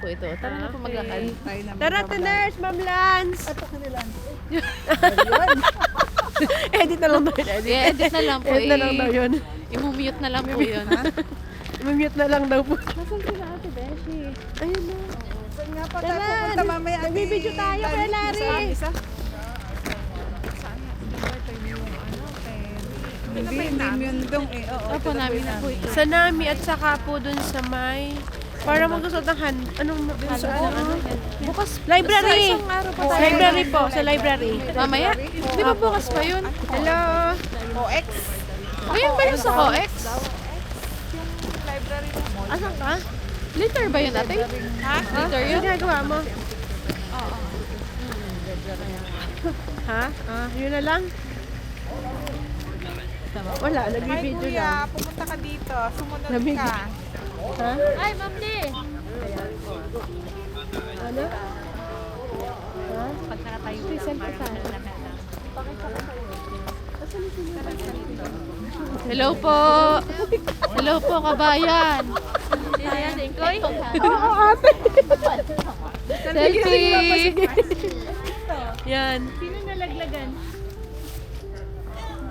po ito. Tara na po maglakad. Tara, Tiners, Ma'am Lance! Ito ka nila. Edit na lang daw yun. Edit na lang po. Edit na lang daw yun. I-mute na lang po yun. Mamute na lang daw po. Nasaan sila Ate Beshi? Ayun na. Saan nga pa tayo pupunta mamaya? Nagbibideo tayo kay Larry. Hindi yun dong eh. Oo, Opo, namin na po ito. Sa Nami at saka po dun sa may... Para magsusot ng anong bukas library. Library po, sa library. Mamaya? Di ba bukas pa yun? Hello. OX. Ayun ba yun sa COEX? Asan ka? Liter ba yun ate? Ha? Liter Ano yun? ginagawa mo? Ha? Yun na lang? Wala, Hi nagbibideo kuya, lang. pumunta ka dito. Sumunod Lamig. ka. Ha? Ay, Ma'am Lee! Ano? Ha? Present ko sana. Hello po! Hello po, kabayan! Oo, ate. Selfie! Yan. Sino nalaglagan?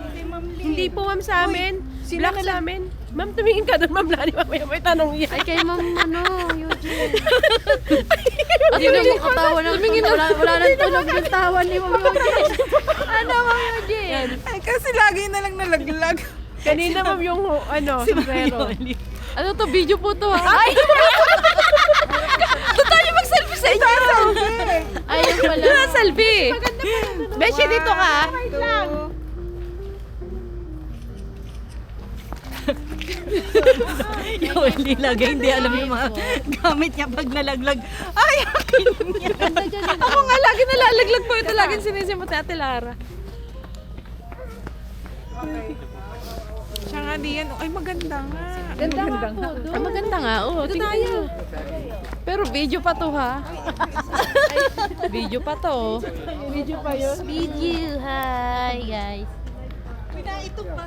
Hindi, Ma'am Lee. Hindi po, ma'am, sa amin. Black sa amin. Ma'am, tumingin ka doon, ma'am Lani. Mamaya may tanong yan. Ay, kay Ma'am, Eugene. Hindi na makatawa ng wala nang tunog yung tawa ni Ma'am Eugene. Ano, Ma'am Eugene? Ay, kasi lagi na lang nalaglag. Kanina, ma'am, yung sombrero. Ano to? Video po to, ha? Ay! Doon tayo mag-selfie sa inyo! Ayun pala. Doon na selfie! Beshi, dito ka. Wait lang. Yung hindi lagay, hindi alam yung mga gamit niya pag nalaglag. Ay, akin niya. Ako nga, lagi nalalaglag po ito. Laging sinisimot ni Ate Lara. Siya nga diyan. Ay, maganda nga. Ganda nga po. Ay, maganda nga. Oo, ito tayo. Pero video pa to, ha? Video pa to. Video pa yun. Video. Hi, guys. Pina, ito pa.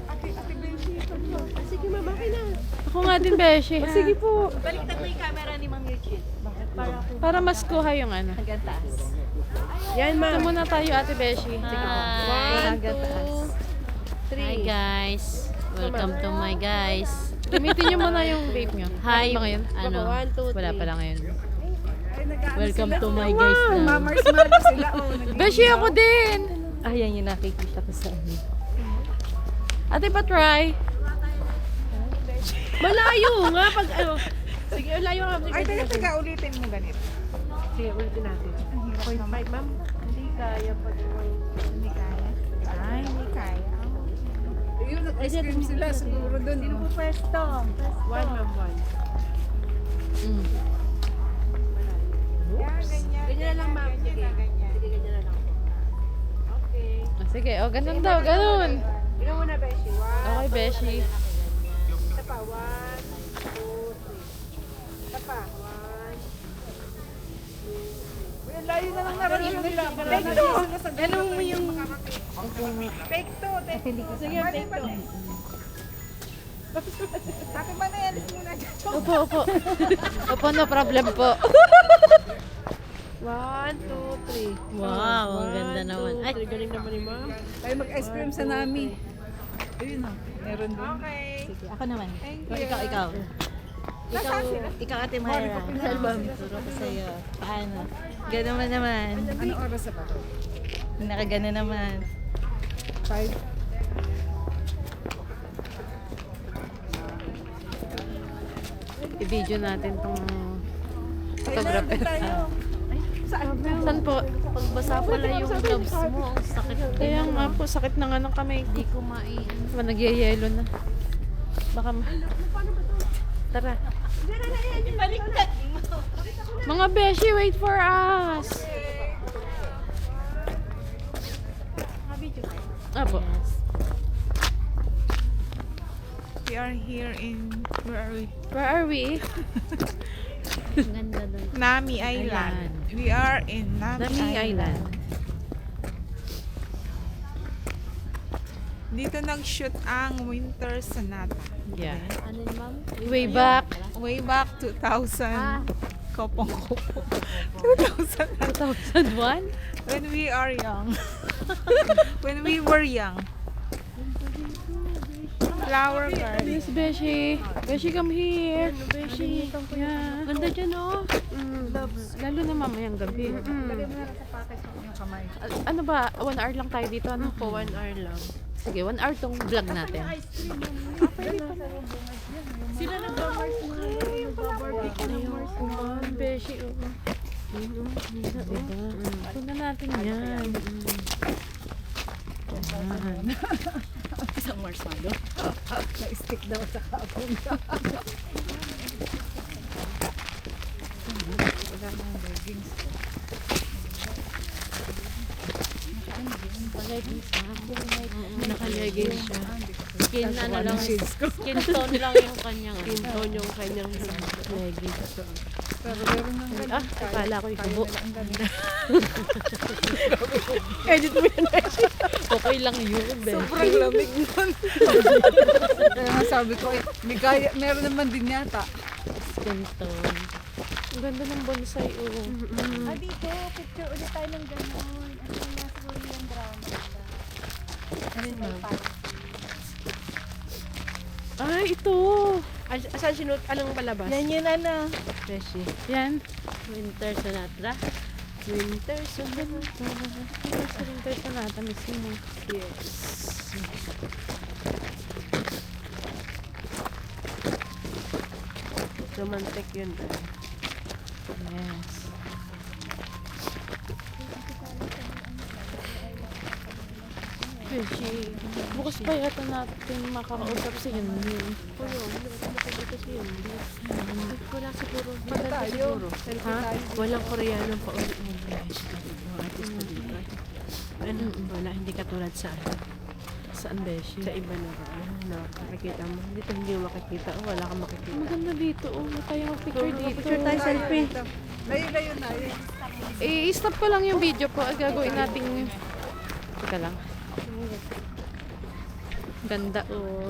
Ate Beshi, ito pa. Sige, ma'am, okay na. Ako nga din, Beshi. Ha? Sige po. Baliktad mo yung camera ni Ma'am Eugene. Para mas kuha yung ano. Hanggang taas. Yan, Ito ma'am. muna tayo, Ate Beshi. Sige po. One, two, three. Hi guys, welcome to my guys. Gamitin niyo muna yung vape niyo. Hi, Ba ngayon? ano, One, two, Wala three. pala ngayon. welcome to my guys na. Mamars-mano sila. Oh, Beshi, ako din! Ayan yung nakikita ko sa inyo. Ate, pa-try. Malayo nga pag ano. Sige, malayo nga. Sige, Ay, sige. taga ulitin mo ganito. Sige, ulitin natin. Point five, ma'am. Hindi kaya pag Hindi kaya. Ay, hindi kaya. Ayun, nag-ice cream sila siguro doon. Sino po pwesto? one, ma'am, one. Mm. Yan, ganyan. Ganyan na lang, ma'am. Sige. Ganyan. Sige, ganyan na lang. Okay. Sige, ganun daw, ganun. Ikaw muna, Beshi. One. Okay, Beshi. Isa pa. One, two, three. Isa pa. One. Uy, layo na lang narinig nila. Take two! Ganun mo yung... Take two. Sige, take two. Ate Manayalis muna dyan. Opo, opo. Opo, no problem po. One, two, three. Wow, ang ganda One, naman. two, Ay, three. Galing naman ni ma'am. Tayo mag-ice cream sa Nami. Ayun o. Meron doon. Okay. Sige, ako naman. Thank O, you. ikaw. Ikaw ate Mayra. Turo ko sa'yo. Paano? Ganun mo naman. Ano oras na ba? Nakagano naman. 5. I-video natin tong photographer. Saan Saan po? pagbasa pala yung gloves mo, ang sakit Kaya nga po, sakit na nga ng kamay ko. Hindi kumain. Diba, nagyayelo na. Baka Tara. Mga beshi, wait for us! Apo. We are here in... Where are we? Where are we? Ang ganda doon. Nami Island. We are in Nami, Nami Island. Dito nag-shoot ang Winter Sonata. Yeah. Ano yun, ma'am? Way back. Way back 2000. kopong-kopo. 2001? When we are young. When we were young. Flower garden. Yes, Beshi. Beshi, come here. Beshi. Yeah. Ganda dyan, oh. Lalo na mamayang gabi. Lagay mo na lang sa package yung kamay. Ano ba? 1 hour lang tayo dito. Ano Po, po? 1 hour lang. Sige, 1 hour tong vlog natin. Sila nag-barbecue ng Mars. Beshi, oo. Punta natin yan. Isang marshmallow. Na-stick daw sa kapon. Wala nang leggings. Naka-leggings siya. Skin, ano lang, skin tone lang yung kanyang, Skin tone yung kanyang leggings. Pero meron nang ganun. Akala ko yung kubo. Ang ganda. Edit mo yun, Beshi. Okay lang yun, be. Sobrang lamig nun. Kaya nga sabi ko, meron naman din yata. Skin tone. Ang ganda ng bonsai, oo. Dito, picture ulit tayo ng gano'n. Ano yung nasa Korean drama. Ay, ito! Asan sinut? Anong palabas? Yan yun ano. Beshi. Yan. Winter Sonata. Winter Sonata. Winter Sonata mismo. Yes. Romantic yun. Yes. Beshi. Bukas pa yata natin makakausap si Yandy. Wala siguro. Tayo. Ha? Walang Koreano pa ulit mo. Ano? Wala, hindi katulad sa Saan, Beshi? sa iba na nakakita mo. Dito hindi mo makikita. Oh, wala kang makikita. Maganda dito. Oh, tayo mag-picture dito. Picture tayo, selfie. Layo-layo na yun. I-stop ko lang yung video po. Gagawin nating... Teka lang. Ganda, oh.